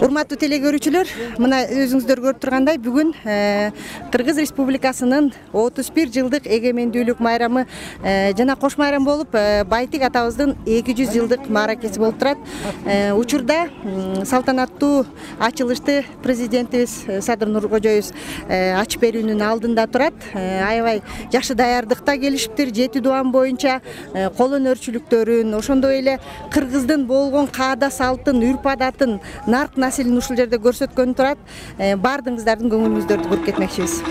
Урматтуу телекөрүүчүлөр, мына өзүңүздөр көрүп тургандай бүгүн Кыргыз Республикасынын 31 жылдык эгемендүүлүк майрамы жана кош майрам болуп, Байтик атабыздын 200 жылдык мааракеси болуп турат. Учурда салтанаттуу ачылышты президентибиз Садыр Нуркожоевич ачып берүүнүн алдында турат. Аябай жакшы даярдыкта келишиптир. 7 дуан боюнча кол өнөрчүлүктөрүн, ошондой эле кыргыздын болгон каада салтын, үрп адатын, нарк населин ушул жерде көрсөткөн турат. Бардыңыздардын көңүлүңүздөрдү буруп кетмекчибиз.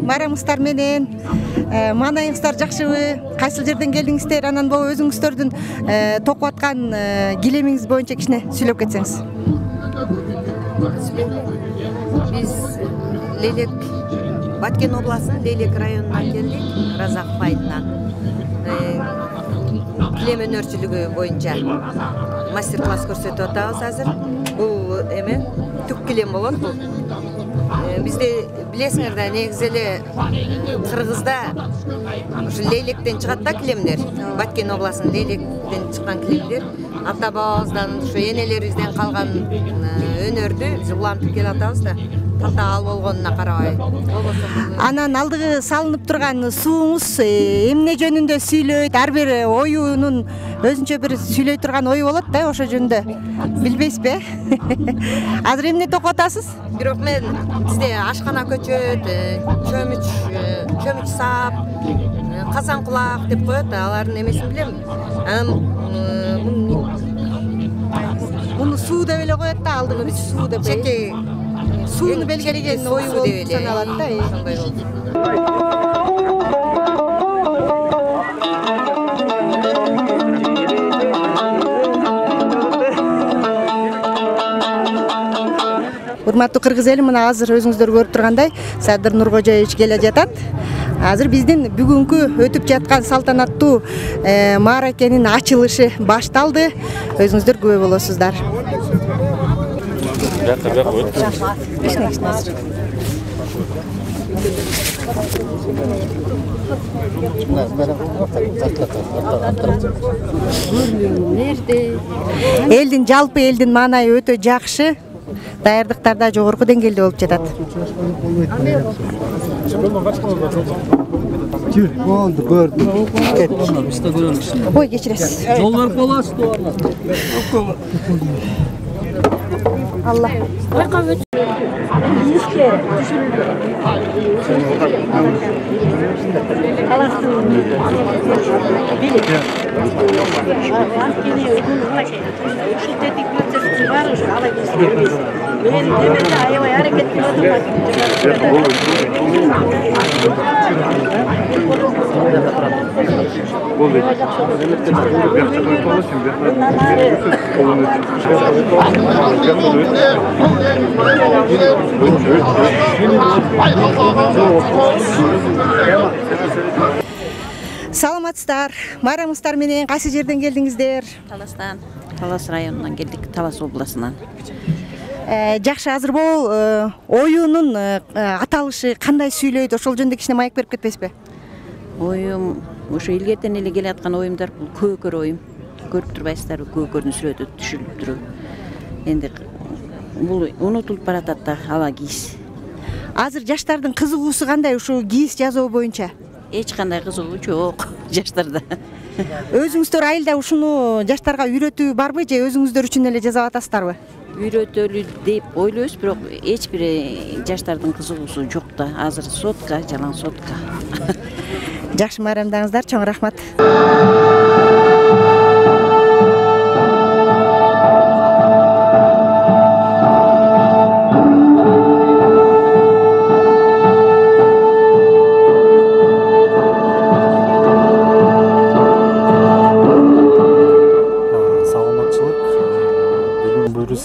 Майрамыңыздар менен маанайыңыздар жакшыбы? Кайсыл жерден келдиңиздер? Анан бул өзүңүздөрдүн токуп аткан килемиңиз боюнча кичине сүйлөп кетсеңиз. Биз Лелек Баткен областынын Лелек районунан келдик, Разаков айылынан. Килем өнөрчүлүгү боюнча мастер-класс көрсөтүп атабыз азыр. Бул эме түк килем болот бул. Бизде билесиңер да, негизи эле Кыргызда ушу Лейлектен чыгат да килемдер. Баткен областынын Лейлектен чыккан килемдер. Ата бабабыздан, ушу энелерибизден калган өнөрдү биз улантып келе атабыз да. Татаал болгонуна карабай. Анан алдыгы салынып турган сууңуз эмне жөнүндө сүйлөйт? Ар бир оюнун өзүнчө бир сүйлөй турган ою болот да, ошо жөнүндө. Билбейсизби? Азыр эмне токуп атасыз? Бирок мен бизде ашкана көчөт, чөмүч сап, казан кулак деп коет, алардын эмесин билем. Муну суу деп эле коет да, алдыгы биз суу деп. Чеки сууну белгилеген ою болуп саналат да. Ошондой болду. Урматтуу кыргыз эли, мына азыр өзүңүздөр көрүп тургандай Садыр Нуркожоевич келе жатат. Азыр биздин бүгүнкү өтүп жаткан салтанаттуу мааракенин ачылышы башталды. Өзүңүздөр күбө болосуздар. Элдин жалпы элдин маанайы өтө жакшы. Даярдыктар да жогорку деңгээлде болуп жатат. Болду, көрдүм. Биз да көрөбүз. Ой, кечиресиз. Жолдар боласыз туарлар. Allah. Саламатсыздар. Майрамыңыздар менен кайсы жерден келдиңиздер? Таластан. Талас районунан келдик, Талас областынан. Жакшы, азыр бул оюнун аталышы кандай сүйлөйт? Ошол жөнүндө кичине маек берип кетпейсизби? Оюм, ошо илгертен эле келе аткан оюмдар, бул көкөр оюм. Көрүп турбайсыздарбы, көкөрдүн сүрөтү түшүрүлүп туруп. Энди бул унутулуп баратат да, ала кийиз. Азыр жаштардын кызыгуусу кандай ушул кийиз жасоо боюнча? Эч кандай кызыгуу жок жаштарда. Өзүңүздөр айылда ушуну жаштарга үйрөтүү барбы же өзүңүздөр үчүн эле жасап атасыздарбы? Үйрөтөлү деп ойлойбуз, бирок эч бир жаштардын кызыгуусу жок да. Азыр сотка, жалаң сотка. Жакшы майрамдаңыздар, чоң рахмат.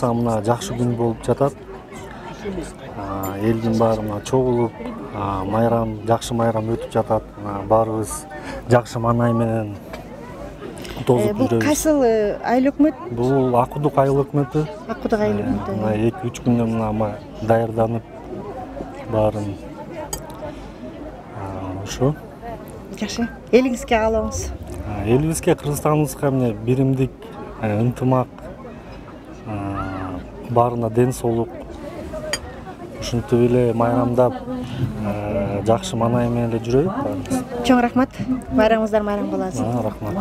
буюрса мына жакшы күн болуп жатат. Элдин баары мына чогулуп, майрам, жакшы майрам өтүп жатат. Баарыбыз жакшы маанай менен тозуп Бул жүрөбүз. кайсыл айыл өкмөт? Бул Акудук айыл өкмөтү. Акудук айыл өкмөтү. Мына 2-3 күндөн мына даярданып баарын ошо. Жакшы. Элиңизге каалабыз. Элибизге, Кыргызстаныбызга эмне биримдик, ынтымак, баарына ден соолук, ушинтип эле майрамдап, жакшы маанай менен эле жүрөбүз баарыбыз. Чоң рахмат. Байрамыңыздар майрам боласın. Рахмат.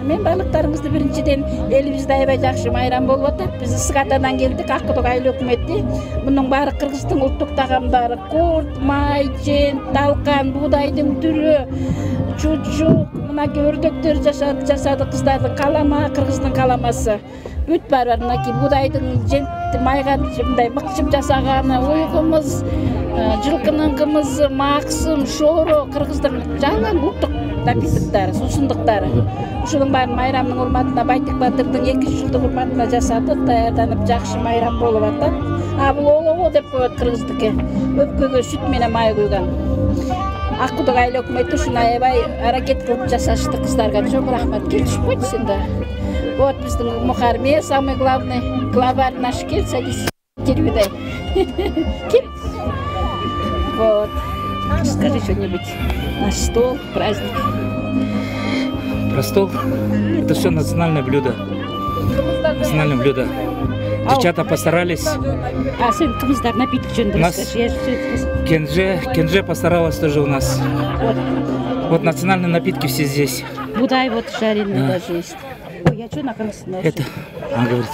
Мен байлыктарыңызды биринчиден элибизде аябай жакшы майрам болуп атат. Биз Ысык-Атадан келдик, Акудук айыл өкмөтү. Мунун баары Кыргыздын улуттук тагамдары: курт, май, жент, талкан, буудайдын түрү, чучук, мына өрдөктөр жасады кыздардын калама, Кыргыздын каламасы. Бүт бар мынакей буудайдын жент, майга мындай мыкчып жасаганы, уйгумуз, жылкынын кымызы, максым, шоро, Кыргыздын жалган улуттук напитоктары, суусундуктары. Ушунун баарын майрамдын урматына Байтик Батырдын 200 жылдык урматына жасадык, даярданып жакшы майрам болуп атат. Бул олоо деп коет кыргыздыкі. Өпкөгө сүт менен май куйган. Акудук айыл өкмөтү ушуну аябай аракет кылып жасашты кыздарга. Чоң рахмат. Кел түшүп койчу сен да. Вот биздин мухарме, самый главный главарь наш, кел, садись. Кирюдай. Кел. Вот. Скажи что-нибудь. Наш стол, праздник. Про стол? Это все национальное блюдо. национальное блюдо. Девчата постарались. А сен кыздар напиток жөнүндө Нас- Кенже постаралась тоже у нас. Вот национальные напитки все здесь. Будай вот жареный даже есть. Ой, я что на красный? Это, она говорит,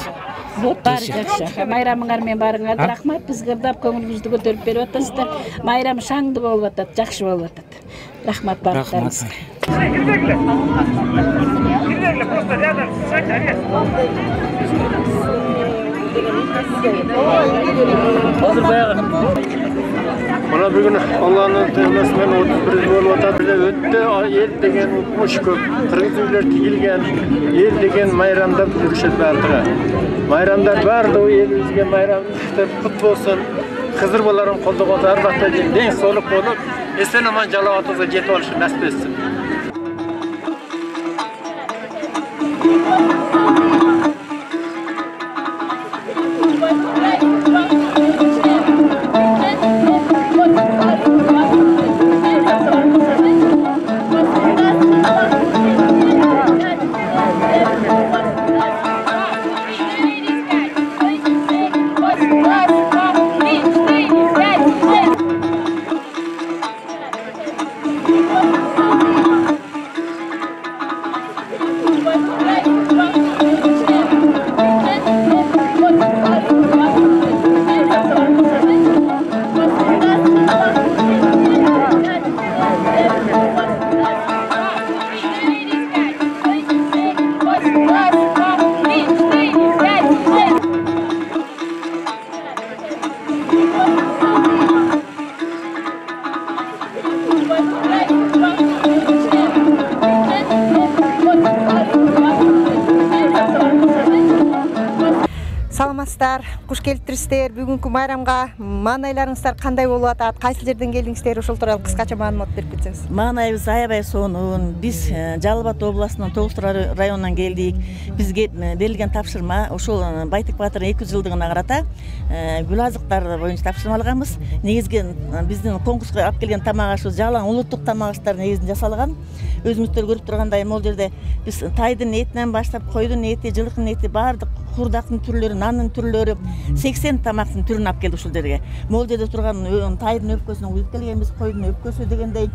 Вот бары жакшы. Майрамыңар менен барыңарга рахмат. Бизге кырдап көңүлүбүздү көтөрүп берип атасыздар. Майрам шаңды болуп атат, жакшы болуп атат. Рахмат рахмат. барлыктарыңызга. Mana bugün Allah'ın termesinden 31 болып атат. Өтті ел деген ұтмыш көп. Қырғыз үйлер тигілген, ел деген майрамда жүрішет бәрдігі. Майрамдар барды, елімізге майрам құт болсын. Қызыр боларын қолды қолды әрбақта ден солық болып, естен аман жалау атыңызға жетіп алышы нәсіп етсін. Саламатсыздар, куш келиптирсиздер. Бүгүнкү майрамга маанайларыңыздар кандай болуп атат? Кайсы жерден келдиңиздер? Ошол тууралуу кыскача маалымат берип кетсеңиз. Маанайыбыз аябай сонун. Биз Жалал Абад областынын Тогуз районунан келдик. Бизге берилген тапшырма ошол Байтик Батырдын 200 жылдыгына карата гүл азыктар боюнча тапшырма алганбыз. Негизги биздин конкурска алып келген тамак ашы жалаң улуттук тамак аштар негизинде жасалган. Өзүңүздөр көрүп тургандай могул жерде биз тайдын этинен баштап койдун эти, жылкынын эти баардык курдактын түрлөрү, нанын түрлөрү 80 тамактын түрүн алып келди ушул жерге. Могул жерде турган тайдын өпкөсүн уюп келгенбиз, койдун өпкөсү дегендей.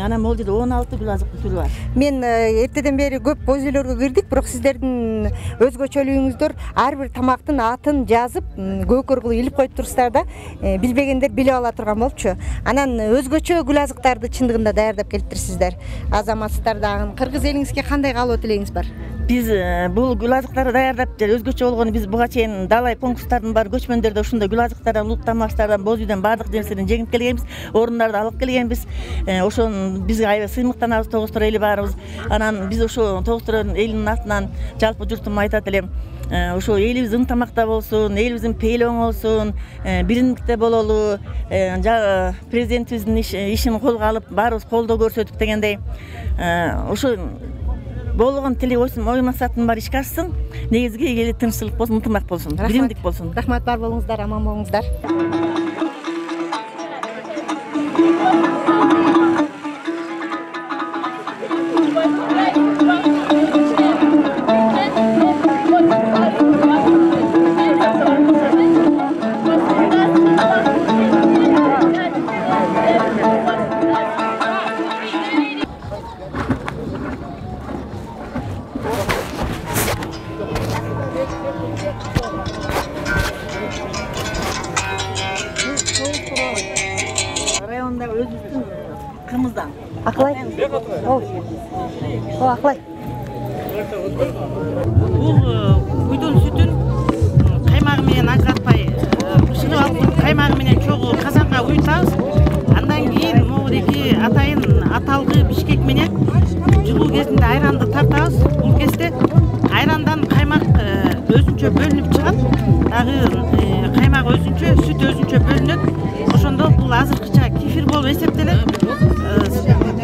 Анан могул жерде 16 гүл азыктын түрү бар. Мен эртеден бери көп боз үйлөргө кирдик, бирок сиздердин өзгөчөлүгүңүздөр ар бир тамактын атын жазып, көкөр кылып илип коюп турсуздар да, билбегендер билип ала турган болчу. Анан өзгөчө гүл азыктарды чындыгында даярдап келиптирсиздер. Азаматсыздардан кыргыз элиңизге кандай каалоо тилегиңиз бар? Биз бул гүл азыктарды даярдап, өзгөчө болгону биз буга чейин далай конкурстардын бар көчмөндөрдө ушундай гүл азыктардан, улуттук тамактардан, боз үйдөн баардык нерседен жеңип келгенбиз, орундарды алып келгенбиз. Ошон бизге аябай сыймыктанабыз, Тогуз эли баарыбыз. Анан биз ошо Тогуз элинин атынан жалпы журтума айтат элем. Ошо элибиз ынтамакта болсун, элибиздин пейлоң болсун, биримдикте бололу, президентибиздин ишин колго алып, баарыбыз колдоо көрсөтүп дегендей. Ошо болгон тили ой максатын бар ишке ашсын. Негизги эли тынччылык болсун, ынтымак болсун, биримдик болсун. Рахмат, бар болуңуздар, аман болуңуздар. Районда өзүбүздүн кымыздан. Акылай. О, акылай. Бул үйдөн сүтүн каймагы менен ажыратпай, бышырып алып каймагы менен чогуу казанга уютабыз. Андан кийин могуреки атайын аталгы бишкек менен жылуу кезинде айранды тартабыз. Бул кезде айрандан каймак өзүнчө бөлүнүп чыгат. Дагы каймак өзүнчө, сүт өзүнчө бөлүнөт. Ошондо бул азыркыча кефир болуп эсептелет.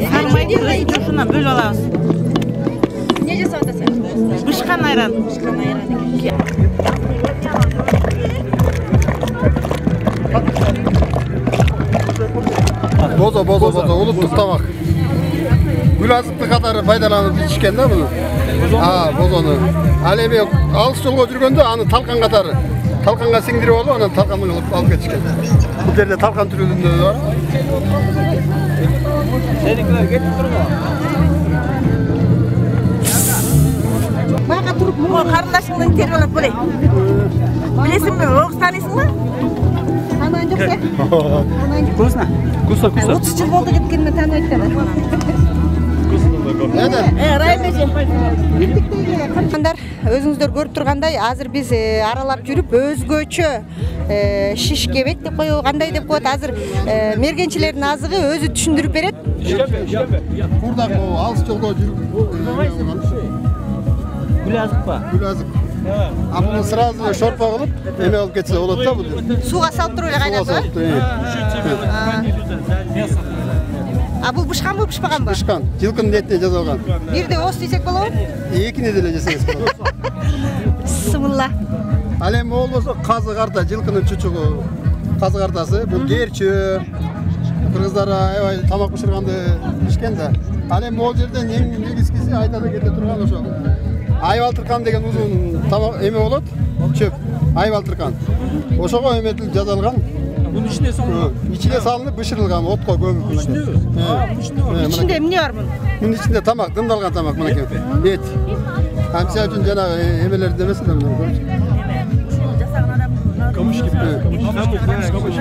Сармайды өзүнчө ушундан бөлүп алабыз. Не жасап атасың? Бышкан айран. Бозо, улуттук тамак. Гүл азыкты катары пайдаланып ичкен да буну. бозону. Ал эми алыс жолго жүргөндө аны талкан катары. Талканга сиңдирип алып, анан талканды кылып алып кетишкен. Бул жерде талкан түрүндө бар. Seninkiler getip durma. Baka turup O kardeşinden terbiyelik böyle. Bilesin mi? Oğuz tanıyorsun mu? tanıyan yok sen. Вкусно? Вкусно, вкусно. 30 yıl oldu gitkenine tanıyıklar. Кандай өзүңүздөр көрүп тургандай азыр биз аралап жүрүп өзгөчө шиш кебек деп коебу кандай деп коет азыр мергенчилердин азыгы өзү түшүндүрүп берет. Курдак алыс жолго жүрүп Гүлазык па? Гүлазык. А bunu сразу шорпа кылып эме алып кетсе болот да бул. Сууга салып туруп эле кайнатып. А бул бышканбы, бышпаганбы? Бышкан. Жылкынын этине жасалган. Бирде ос десек болобу? Экине деле жесеңиз болот. Сымылла. Ал эми болбосо казы карта, жылкынын чучугу. Казы картасы бул керчү. Кыргыздар аябай тамак бышырганды бишкен да. Ал эми могул жерден эң негизгиси айтада кете турган ошо. Айбалтыркан деген узун тамак эме болот. Чөп. Айбалтыркан. Ошого эметилип жасалган. Bunun içine salınıyor. İçine salınıp bışırılgan otko gömüp. İçinde İçinde эмне бар мунун? Bunun içinde tamak, dındalgan tamak mınaki. Et. Hamsiya üçün jana emeleri demesin de bunu. kamış gibi. Kamış.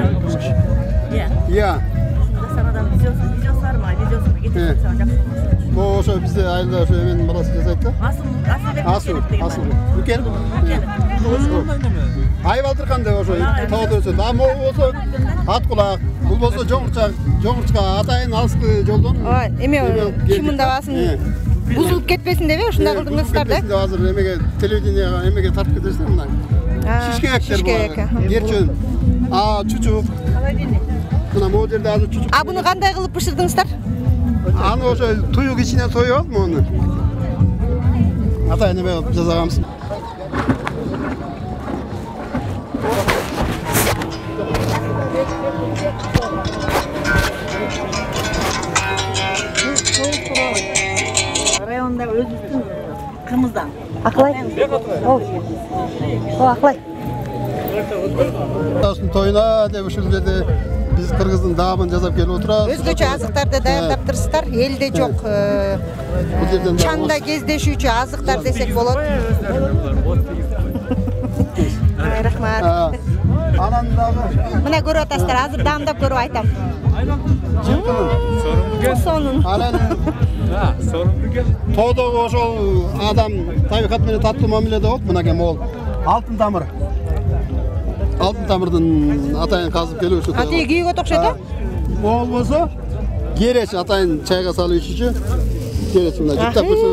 Ya. Bu oşo bizde ayılda oşo emenin balası jasaytdı. Asıl. Üken. Aybaltırkan da oşo tağda ösöndü. Ama oşo at kulak. Bul bolso жоңурчка атайын алыскы жолдон. Ой, эме киминде басын бузулуп кетпесин деп ушундай кылдыңыздар да. Кетпесин деп азыр эмеге телевиденияга эмеге тартып кетесиң мына. Шишкектер бар. Керчөн. Чучук. Мына могу жерде азыр чучук. А буну кандай кылып бышырдыңыздар? Аны ошо туюк ичине тоюп алып муну. Атайын эме кылып жасаганбыз. Rayonda özüstün kımızdan. Аклай. О, аклай. Таштын тоюна деп ушул жерде биз кыргыздын даамын жасап келип отурабыз. Өзгөчө азыктарды даярдаптырсыздар. Элде жок чанда кездешүүчү азыктар десек болот. Рахмат. Анан дагы Мына көрүп атасыздар, азыр даамдап көрүп айтам. Сонун. Анан тоодогу ошол адам табикат менен таттуу мамиледе болуп, мынакей могул алтын тамыр. Алтын тамырдын атайын казып келип ошо. Атыйы күйгө окшойт да? Болбосо кереч атайын чайга салып ичүүчү. Кереч мына жыттап көрсө.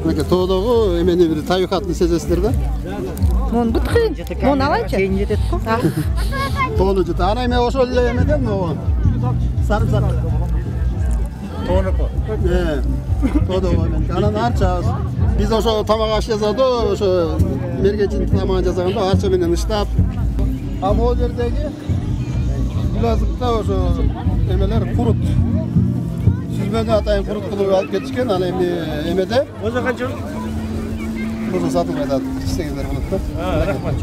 Мынакей тоодогу эмени бир табикатын сезесиздер да. Мон бут кыйын. Мон алайчы. Кийин жетет го. Тоону жыт. Ана эме ошол эле эмеден могу. Сарымсак. Тоонуку. Тоодогу эмен. Анан арча биз ошо тамак аш жасады, ошо мергенчилик тамагын жасаганда арча менен ыштап. А могул жердеги Гүлазыкта ошо эмелер курут. Сүзбөнү атайын курут кылып алып кетишкен. Ал эми эмеде. Оза канча? Ошо сатылып атат. Чечсеңиздер болот да. Рахмат.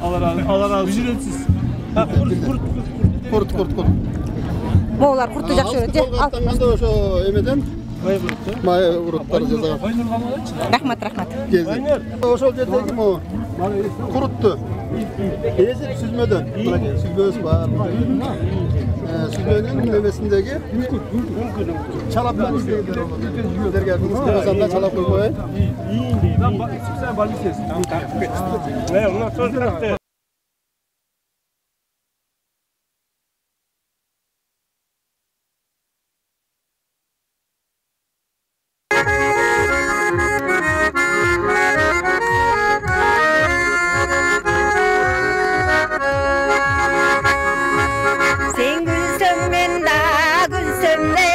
Allah razı olsun. Ücretsiz. Kurt. Моулар курту жакшы көрөт, ал. Аттанганда ошо эмеден май уруттары жасаган. Рахмат. Кезди. Ошол жердеги могу курутту эзип сүзмөдөн. Мынакей сүзбөбүз бар. Сүзбөнүн немесиндеги чалаптан издегендер болот. Силерге кызыксаңдар чалап коюп коеюн. Sen gülsün men da gülsün ne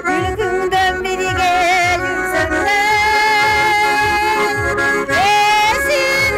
Gülgünden biri gelirsen ne Esin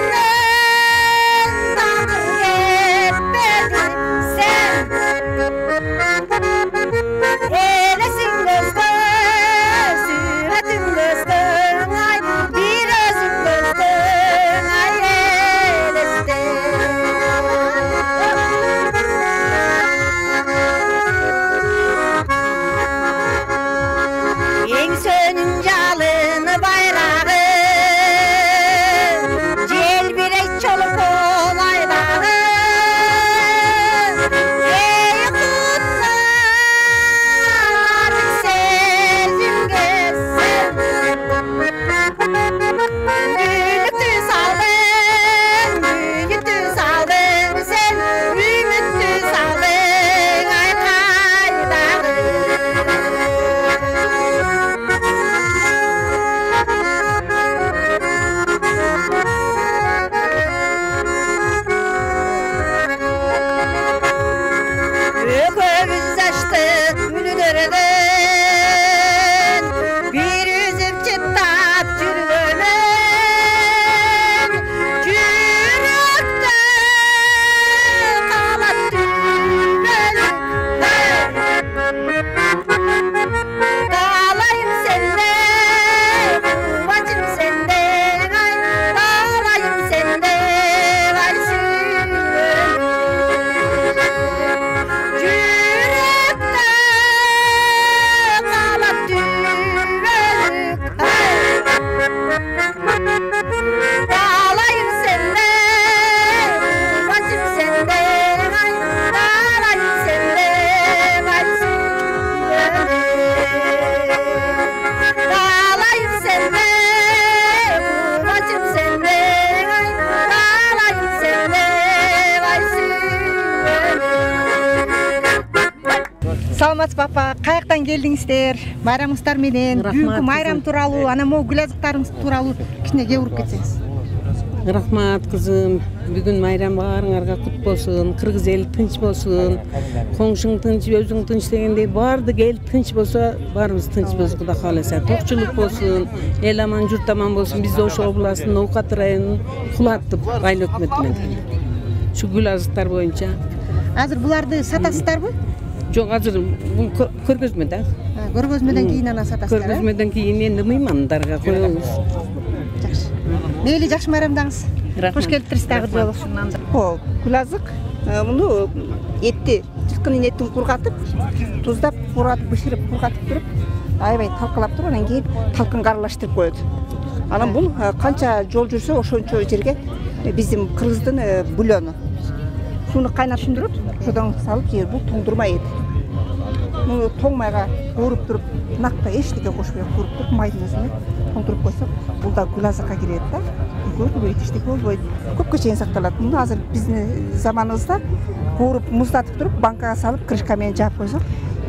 апа, каяктан келдиңиздер? Майрамыңыздар менен, бүгүнкү майрам тууралуу, анан могу гүл азыктарыңыз тууралуу кичине кеп уруп кетсеңиз. Рахмат кызым. Бүгүн майрам баарыңарга кут болсун. Кыргыз эли тынч болсун. Коңшуң тынч, өзүң тынч дегендей баардык эл тынч болсо, баарыбыз тынч болсун, Кудай кааласа. Токчулук болсун, эл аман, журт аман болсун. Биз Ош областынын Ноокат районунун Кулаттып айыл өкмөтү менен. Şu gül azıklar boyunca. Азыр буларды сатасыздарбы? Жок, азыр бул көргөзмөдө. Көргөзмөдөн кийин анан сатасыздар. Көргөзмөдөн кийин эми мыймандарга коебуз. Жакшы. Мейли, жакшы майрамдаңыз. Кош келиптирсиз дагы жолу. Гүл азык муну этти, жылкынын этин кургатып, туздап, кургатып, бышырып, кургатып туруп, аябай талкалап туруп, анан кийин талкынга аралаштырып коет. Анан бул канча жол жүрсө ошончо жерге биздин кыргыздын бульону. Суну кайнатып туруп, ошодон салып жер бул туңдурма эт. Муну тоң майга кууруп туруп, накта эчтеке кошпой кууруп туруп, майдын өзүнө тоңдуруп койсок, бул да гүл азыкка кирет да. Көрбөйт, эчтеке болбойт. Көпкө чейин сакталат. Муну азыр биздин заманыбызда кууруп, муздатып туруп, банкага салып, крышка менен жаап койсок,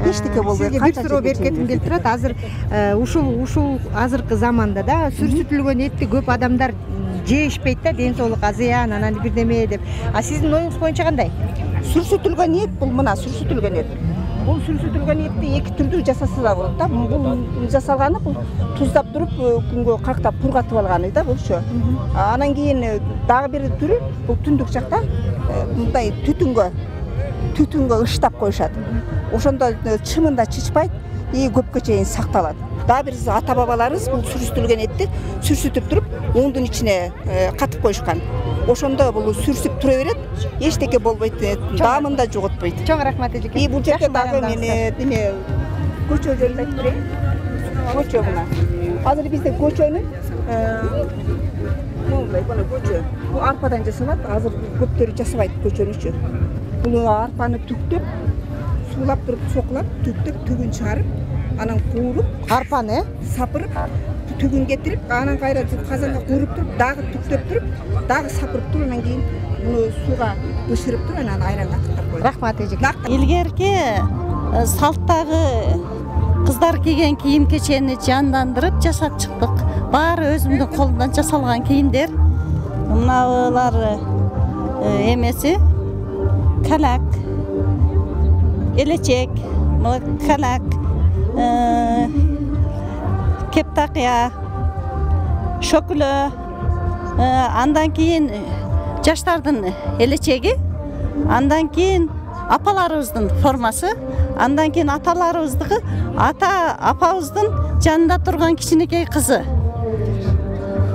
эчтеке болбойт. Сизге бир суроо берип кетким келип турат. Азыр ушул азыркы заманда да сүрсүтүлгөн этти көп адамдар жешпейт да, ден соолукка зыян, анан бирдеме деп. А сиздин оюңуз боюнча кандай? Сүрсүтүлгөн эт бул мына сүрсүтүлгөн эт. Бул сүрсүтүлгөн этти эки түрдүү жасаса да болот да. Бул жасалганы бул туздап туруп, күнгө кактап кургатып алганы да булчу. Анан кийин дагы бир түрү бул түндүк жакта мындай түтүнгө ыштап коюшат. Ошондо чымында чычпайт и көпкө чейин сакталат. Дагы бир ата бабаларыбыз бул сүрсүтүлгөн этти сүрсүтүп туруп, ундун ичине катып коюшкан. Ошондо бул сүрсүп тура берет, эчтеке болбойт, даамын да жоготпойт. Чоң рахмат эжеке. И бул жерде дагы мен деме көчө жөнүндө айтып берейин. Көчө мына. Азыр бизде көчөнүн мондай бана көчө. Бул арпадан жасалат, азыр көптөрү жасабайт көчөнүчү. Бул арпаны түктөп, суулап туруп сокулат, түктөп, түгүн чыгарып, анан кууруп, арпаны сапырып, түгүн кетирип, анан кайра казанга кууруп туруп, дагы түктөп туруп, дагы сапырып туруп, анан кийин муну сууга бышырып туруп, анан айранга каттап коет. Рахмат эжеке. Илгерки салттагы кыздар кийген кийим кечени жандандырып жасап чыктык. Баары өзүмдүн колумдан жасалган кийимдер. Мыналар эмеси калак, элечек, калак, кептакыя, шөкүлө, андан кийин жаштардын элечеги, андан кийин апаларыбыздын формасы, андан кийин аталарыбыздыкы, ата апабыздын жанында турган кичинекей кызы.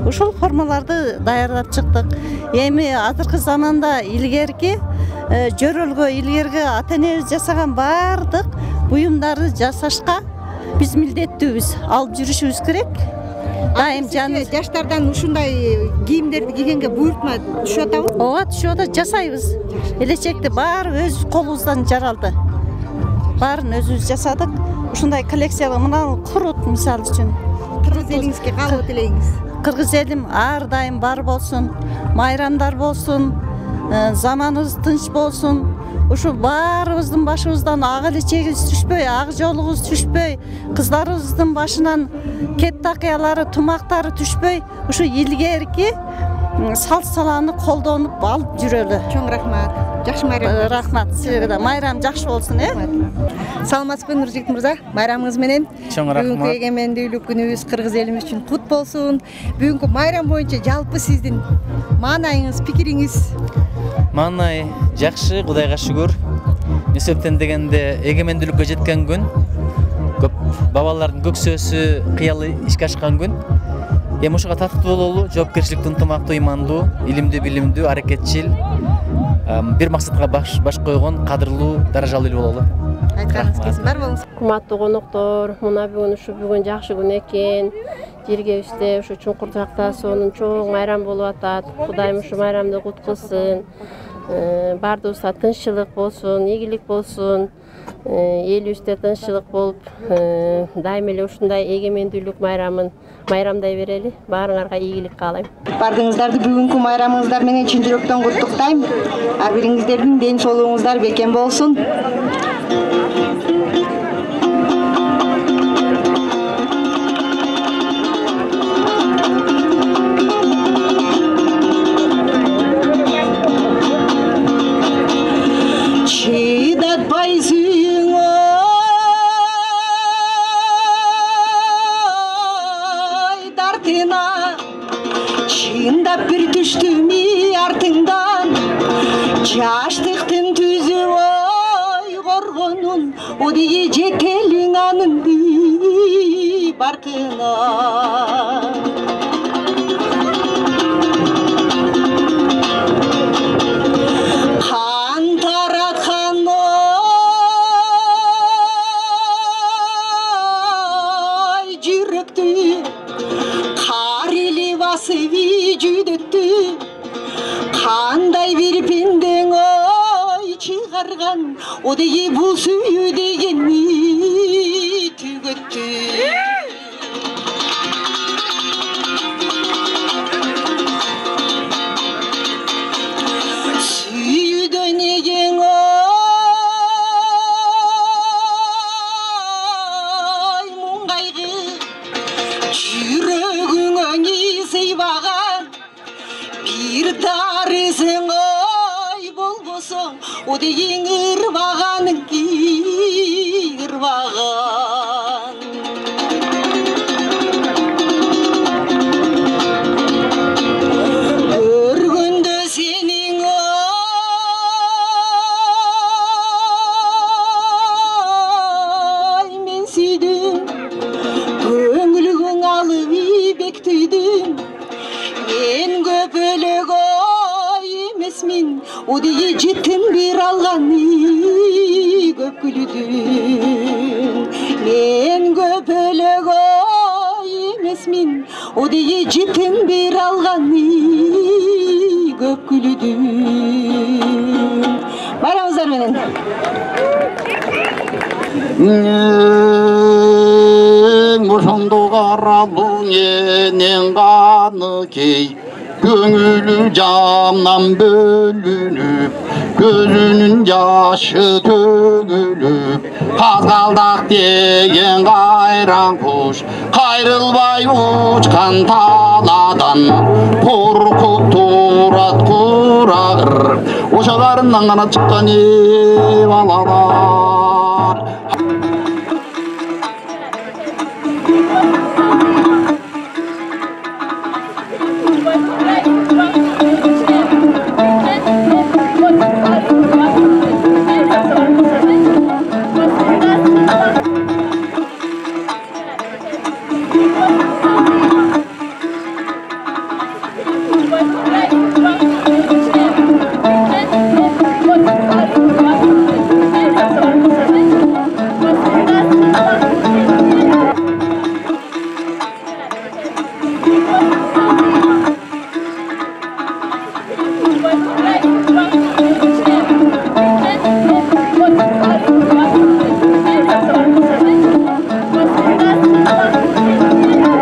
Ушул формаларды даярдап чыктык. Эми азыркы заманда илгерки жөрөлгө, илгерки ата-энебиз жасаган баардык буюмдарды жасашка биз милдеттүүбүз, алып жүрүшүбүз керек. Дайым жаштардан ушундай кийимдерди кийгенге буйртма түшүп атабы? Ооба, түшүп атат, жасайбыз. Элечекти баары өз колубуздан жаралды. Баарын өзүбүз жасадык. Ушундай коллекциялар мына курут мисалы үчүн. Кыргыз элиңизге каалоо тилейиңиз? Кыргыз элим ар дайым бар болсун, майрамдар болсун, заманыбыз тынч болсун. Ушу баарыбыздын башыбыздан ак элечегибиз түшпөй, ак жолубуз түшпөй, кыздарыбыздын башынан кет такыялары, тумактары түшпөй, ушу илгерки салт саланы колдонуп алып жүрөлү. Чоң рахмат. Жакшы майрам. Рахмат. Сизге да майрам жакшы болсун, Саламатсызбы Нуржигит мырза? Майрамыңыз менен. Чоң рахмат. Бүгүнкү эгемендүүлүк күнүбүз кыргыз элибиз үчүн кут болсун. Бүгүнкү майрам боюнча жалпы сиздин маанайыңыз, пикириңиз? Маанай жакшы, Кудайга шүгүр. Эсептен дегенде эгемендүүлүккө жеткен күн. Көп бабалардын көксөсү, кыялы ишке ашкан күн. Эми ушуга татыктуу бололу, жоопкерчиликтүү, ынтымактуу, ыймандуу, илимдүү, билимдүү, аракетчил, бир максатка баш койгон кадырлуу, даражалуу эл бололу. Айтканыңыз келсин, бар болуңуз. Урматтуу коноктор, мына бүгүн жакшы күн экен. Жергебизде ушу Чуңкуртакта сонун чоң майрам болуп атат. Кудайым ушу майрамды кут кылсын. Бардыбызда тынччылык болсун, ийгилик болсун. Элибизде тынччылык болуп, дайым эле ушундай эгемендүүлүк майрамын майрамдай берели. Баарыңарга ийгилик каалайм. Бардыңыздарды бүгүнкү майрамыңыздар менен чын жүрөктөн куттуктайм. Ар бириңиздердин ден соолугуңуздар бекем болсун. артына чындап бир түштүм артыңдан жаштыктын түзү ой коргонун одии жетелиң анын баркына кан тараткан ой жүрөктү кар или басып жүдөттү кандай бир пендең ой чыгарган одеги бул сүйүү дегенни түгөттү сүйүүдөн эген ой муң кайгы жүрөгүңө сыйбаган бир дарысың ой болбосоң одегиң ырбаганың ырбаган көргөндө сенин ой мен сүйдүм көңүлүң алып бектүйдүм мен көпөлөк ой эмесмин одеги жеттим бир алган көп күлүдүм мен көпөлөк ой эмесмин одеги жеттим бир алган көп күлүдүм байрамыңыздар менен ошондо каралуң энен каны кей көңүлү жамнан бөлүнүп көзүнүн жашы төгүлүп казгалдак деген кайран куш кайрылбай учкан талаадан коркуп турат курагыр ошоларынан гана чыккан балалар